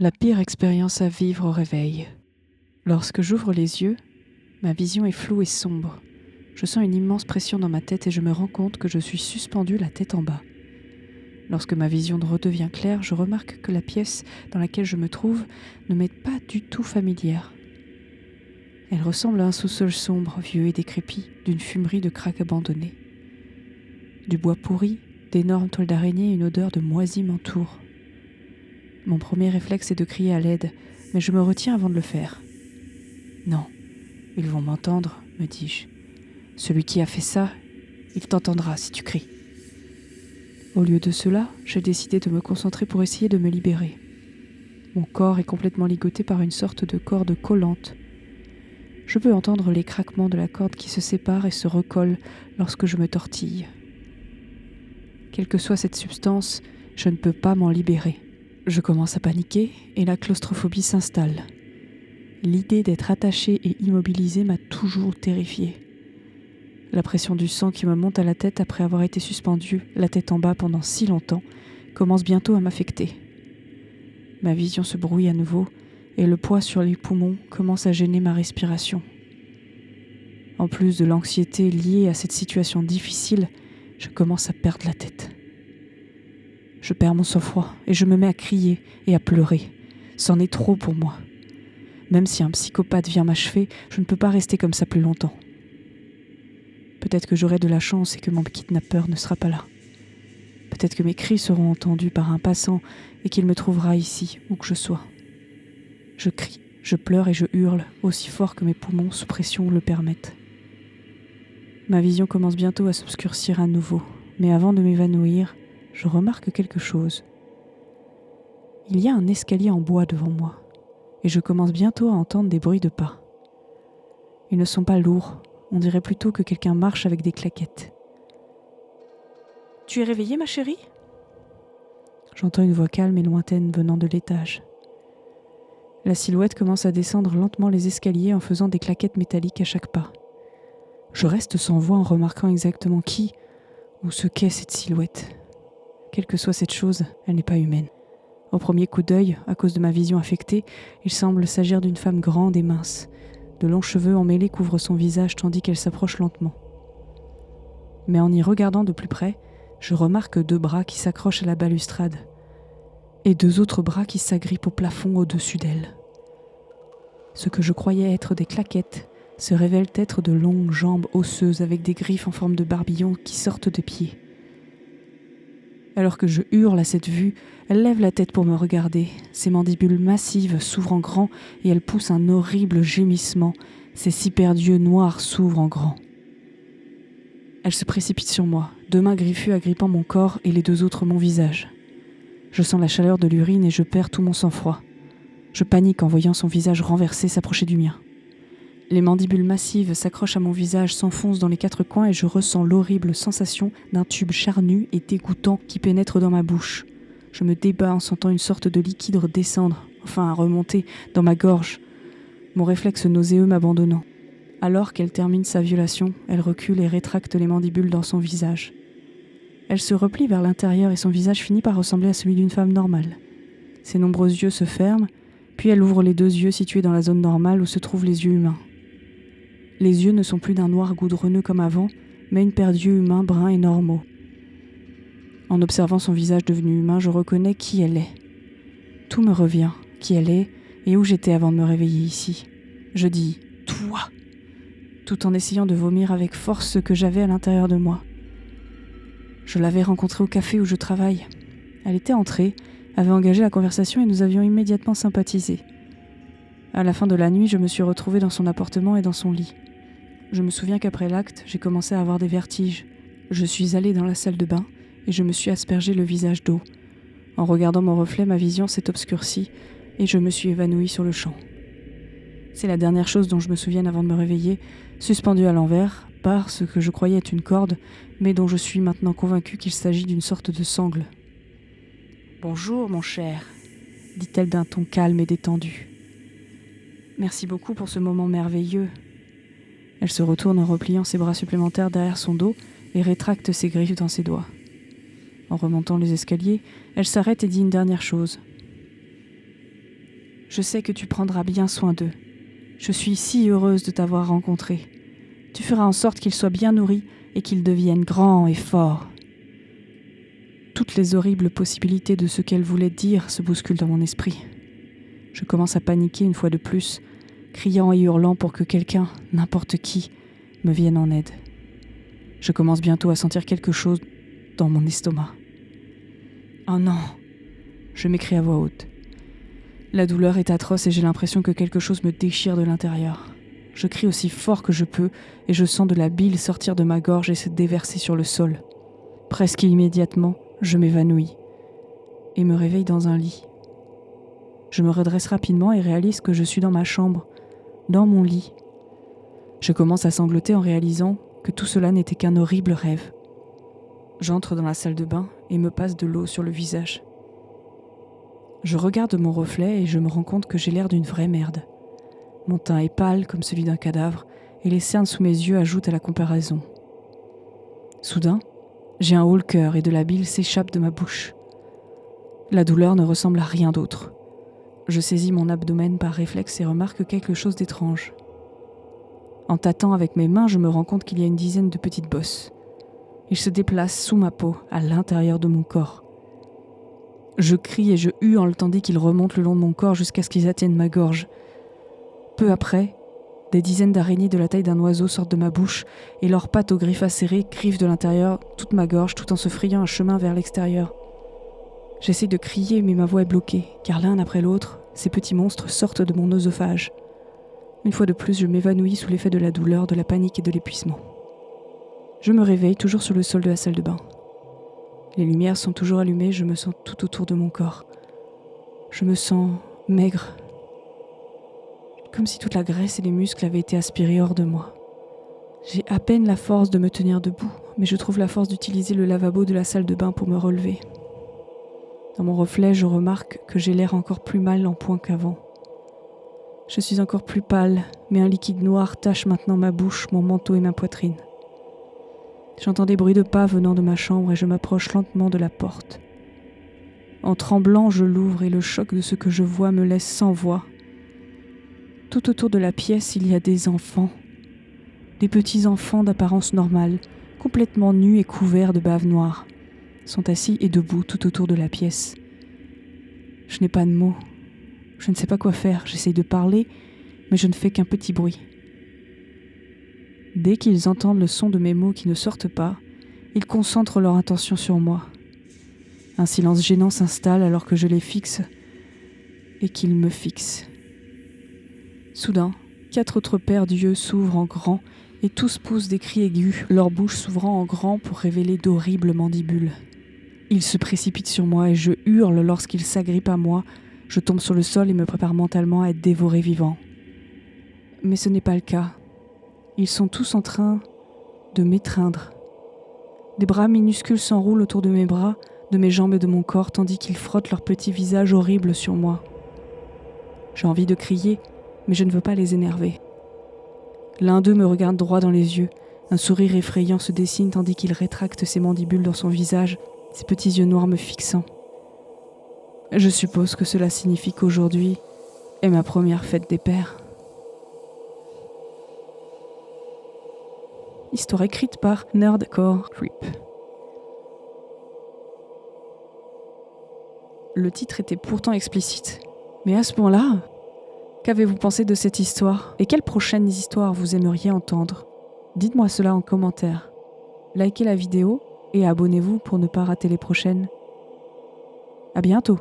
La pire expérience à vivre au réveil. Lorsque j'ouvre les yeux, ma vision est floue et sombre. Je sens une immense pression dans ma tête et je me rends compte que je suis suspendue la tête en bas. Lorsque ma vision redevient claire, je remarque que la pièce dans laquelle je me trouve ne m'est pas du tout familière. Elle ressemble à un sous-sol sombre, vieux et décrépit, d'une fumerie de crack abandonnée. Du bois pourri, d'énormes toiles d'araignée et une odeur de moisi m'entourent. Mon premier réflexe est de crier à l'aide, mais je me retiens avant de le faire. Non, ils vont m'entendre, me dis-je. Celui qui a fait ça, il t'entendra si tu cries. Au lieu de cela, j'ai décidé de me concentrer pour essayer de me libérer. Mon corps est complètement ligoté par une sorte de corde collante. Je peux entendre les craquements de la corde qui se sépare et se recolle lorsque je me tortille. Quelle que soit cette substance, je ne peux pas m'en libérer. Je commence à paniquer et la claustrophobie s'installe. L'idée d'être attaché et immobilisé m'a toujours terrifiée. La pression du sang qui me monte à la tête après avoir été suspendu, la tête en bas pendant si longtemps, commence bientôt à m'affecter. Ma vision se brouille à nouveau et le poids sur les poumons commence à gêner ma respiration. En plus de l'anxiété liée à cette situation difficile, je commence à perdre la tête. Je perds mon sang-froid et je me mets à crier et à pleurer. C'en est trop pour moi. Même si un psychopathe vient m'achever, je ne peux pas rester comme ça plus longtemps. Peut-être que j'aurai de la chance et que mon kidnappeur ne sera pas là. Peut-être que mes cris seront entendus par un passant et qu'il me trouvera ici, où que je sois. Je crie, je pleure et je hurle, aussi fort que mes poumons sous pression le permettent. Ma vision commence bientôt à s'obscurcir à nouveau, mais avant de m'évanouir, je remarque quelque chose. Il y a un escalier en bois devant moi, et je commence bientôt à entendre des bruits de pas. Ils ne sont pas lourds, on dirait plutôt que quelqu'un marche avec des claquettes. « Tu es réveillée, ma chérie ?» J'entends une voix calme et lointaine venant de l'étage. La silhouette commence à descendre lentement les escaliers en faisant des claquettes métalliques à chaque pas. Je reste sans voix en remarquant exactement qui ou ce qu'est cette silhouette. Quelle que soit cette chose, elle n'est pas humaine. Au premier coup d'œil, à cause de ma vision affectée, il semble s'agir d'une femme grande et mince. De longs cheveux emmêlés couvrent son visage tandis qu'elle s'approche lentement. Mais en y regardant de plus près, je remarque 2 bras qui s'accrochent à la balustrade et 2 autres bras qui s'agrippent au plafond au-dessus d'elle. Ce que je croyais être des claquettes se révèlent être de longues jambes osseuses avec des griffes en forme de barbillon qui sortent des pieds. Alors que je hurle à cette vue, elle lève la tête pour me regarder. Ses mandibules massives s'ouvrent en grand et elle pousse un horrible gémissement. Ses 6 paires d'yeux noirs s'ouvrent en grand. Elle se précipite sur moi, 2 mains griffues agrippant mon corps et les 2 autres mon visage. Je sens la chaleur de l'urine et je perds tout mon sang-froid. Je panique en voyant son visage renversé s'approcher du mien. Les mandibules massives s'accrochent à mon visage, s'enfoncent dans les 4 coins et je ressens l'horrible sensation d'un tube charnu et dégoûtant qui pénètre dans ma bouche. Je me débats en sentant une sorte de liquide descendre, enfin remonter, dans ma gorge, mon réflexe nauséeux m'abandonnant. Alors qu'elle termine sa violation, elle recule et rétracte les mandibules dans son visage. Elle se replie vers l'intérieur et son visage finit par ressembler à celui d'une femme normale. Ses nombreux yeux se ferment, puis elle ouvre les 2 yeux situés dans la zone normale où se trouvent les yeux humains. Les yeux ne sont plus d'un noir goudronneux comme avant, mais une paire d'yeux humains bruns et normaux. En observant son visage devenu humain, je reconnais qui elle est. Tout me revient, qui elle est et où j'étais avant de me réveiller ici. Je dis « toi », tout en essayant de vomir avec force ce que j'avais à l'intérieur de moi. Je l'avais rencontrée au café où je travaille. Elle était entrée, avait engagé la conversation et nous avions immédiatement sympathisé. À la fin de la nuit, je me suis retrouvée dans son appartement et dans son lit. Je me souviens qu'après l'acte, j'ai commencé à avoir des vertiges. Je suis allée dans la salle de bain et je me suis aspergé le visage d'eau. En regardant mon reflet, ma vision s'est obscurcie et je me suis évanouie sur le champ. C'est la dernière chose dont je me souvienne avant de me réveiller, suspendue à l'envers par ce que je croyais être une corde, mais dont je suis maintenant convaincue qu'il s'agit d'une sorte de sangle. « Bonjour, mon cher », dit-elle d'un ton calme et détendu. « Merci beaucoup pour ce moment merveilleux. » Elle se retourne en repliant ses bras supplémentaires derrière son dos et rétracte ses griffes dans ses doigts. En remontant les escaliers, elle s'arrête et dit une dernière chose. Je sais que tu prendras bien soin d'eux. Je suis si heureuse de t'avoir rencontré. Tu feras en sorte qu'ils soient bien nourris et qu'ils deviennent grands et forts. » Toutes les horribles possibilités de ce qu'elle voulait dire se bousculent dans mon esprit. Je commence à paniquer une fois de plus, criant et hurlant pour que quelqu'un, n'importe qui, me vienne en aide. Je commence bientôt à sentir quelque chose dans mon estomac. « Oh non !» je m'écrie à voix haute. La douleur est atroce et j'ai l'impression que quelque chose me déchire de l'intérieur. Je crie aussi fort que je peux et je sens de la bile sortir de ma gorge et se déverser sur le sol. Presque immédiatement, je m'évanouis et me réveille dans un lit. Je me redresse rapidement et réalise que je suis dans ma chambre, dans mon lit. Je commence à sangloter en réalisant que tout cela n'était qu'un horrible rêve. J'entre dans la salle de bain et me passe de l'eau sur le visage. Je regarde mon reflet et je me rends compte que j'ai l'air d'une vraie merde. Mon teint est pâle comme celui d'un cadavre et les cernes sous mes yeux ajoutent à la comparaison. Soudain, j'ai un haut-le-cœur et de la bile s'échappe de ma bouche. La douleur ne ressemble à rien d'autre. Je saisis mon abdomen par réflexe et remarque quelque chose d'étrange. En tâtant avec mes mains, je me rends compte qu'il y a une dizaine de petites bosses. Ils se déplacent sous ma peau, à l'intérieur de mon corps. Je crie et je hue tandis qu'ils remontent le long de mon corps jusqu'à ce qu'ils atteignent ma gorge. Peu après, des dizaines d'araignées de la taille d'un oiseau sortent de ma bouche et leurs pattes aux griffes acérées griffent de l'intérieur toute ma gorge tout en se frayant un chemin vers l'extérieur. J'essaie de crier mais ma voix est bloquée, car l'un après l'autre, ces petits monstres sortent de mon œsophage. Une fois de plus, je m'évanouis sous l'effet de la douleur, de la panique et de l'épuisement. Je me réveille toujours sur le sol de la salle de bain. Les lumières sont toujours allumées, je me sens tout autour de mon corps. Je me sens maigre, comme si toute la graisse et les muscles avaient été aspirés hors de moi. J'ai à peine la force de me tenir debout, mais je trouve la force d'utiliser le lavabo de la salle de bain pour me relever. Dans mon reflet, je remarque que j'ai l'air encore plus mal en point qu'avant. Je suis encore plus pâle, mais un liquide noir tache maintenant ma bouche, mon manteau et ma poitrine. J'entends des bruits de pas venant de ma chambre et je m'approche lentement de la porte. En tremblant, je l'ouvre et le choc de ce que je vois me laisse sans voix. Tout autour de la pièce, il y a des enfants. Des petits enfants d'apparence normale, complètement nus et couverts de bave noire, sont assis et debout tout autour de la pièce. Je n'ai pas de mots. Je ne sais pas quoi faire. J'essaye de parler, mais je ne fais qu'un petit bruit. Dès qu'ils entendent le son de mes mots qui ne sortent pas, ils concentrent leur attention sur moi. Un silence gênant s'installe alors que je les fixe et qu'ils me fixent. Soudain, 4 autres paires d'yeux s'ouvrent en grand et tous poussent des cris aigus, leur bouche s'ouvrant en grand pour révéler d'horribles mandibules. Ils se précipitent sur moi et je hurle lorsqu'ils s'agrippent à moi. Je tombe sur le sol et me prépare mentalement à être dévoré vivant. Mais ce n'est pas le cas. Ils sont tous en train de m'étreindre. Des bras minuscules s'enroulent autour de mes bras, de mes jambes et de mon corps, tandis qu'ils frottent leurs petits visages horribles sur moi. J'ai envie de crier, mais je ne veux pas les énerver. L'un d'eux me regarde droit dans les yeux. Un sourire effrayant se dessine tandis qu'il rétracte ses mandibules dans son visage, ses petits yeux noirs me fixant. Je suppose que cela signifie qu'aujourd'hui est ma première fête des pères. Histoire écrite par Nerdcore Creep. Le titre était pourtant explicite. Mais à ce moment-là, qu'avez-vous pensé de cette histoire? Et quelles prochaines histoires vous aimeriez entendre? Dites-moi cela en commentaire. Likez la vidéo et abonnez-vous pour ne pas rater les prochaines. À bientôt!